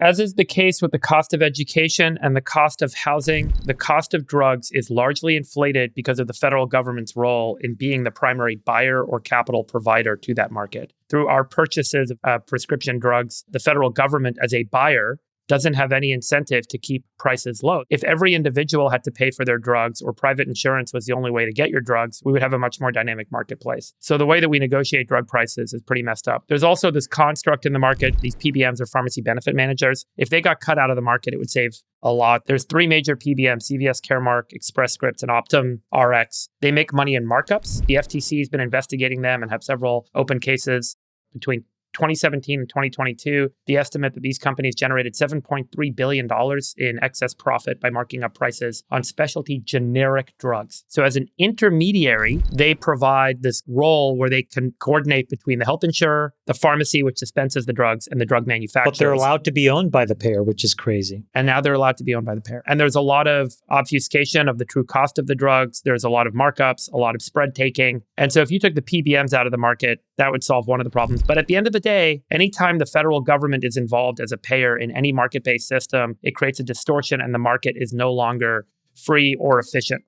As is the case with the cost of education and the cost of housing, the cost of drugs is largely inflated because of the federal government's role in being the primary buyer or capital provider to that market. Through our purchases of prescription drugs, the federal government as a buyer doesn't have any incentive to keep prices low. If every individual had to pay for their drugs or private insurance was the only way to get your drugs, we would have a much more dynamic marketplace. So the way that we negotiate drug prices is pretty messed up. There's also this construct in the market, these PBMs or pharmacy benefit managers. If they got cut out of the market, it would save a lot. There's three major PBMs, CVS Caremark, Express Scripts, and Optum RX. They make money in markups. The FTC has been investigating them and have several open cases between 2017 and 2022, the estimate that these companies generated $7.3 billion in excess profit by marking up prices on specialty generic drugs. So as an intermediary, they provide this role where they can coordinate between the health insurer, the pharmacy, which dispenses the drugs, and the drug manufacturers. But they're allowed to be owned by the payer, which is crazy. And now they're allowed to be owned by the payer. And there's a lot of obfuscation of the true cost of the drugs. There's a lot of markups, a lot of spread taking. And so if you took the PBMs out of the market, that would solve one of the problems. But at the end of the day, anytime the federal government is involved as a payer in any market-based system, it creates a distortion and the market is no longer free or efficient.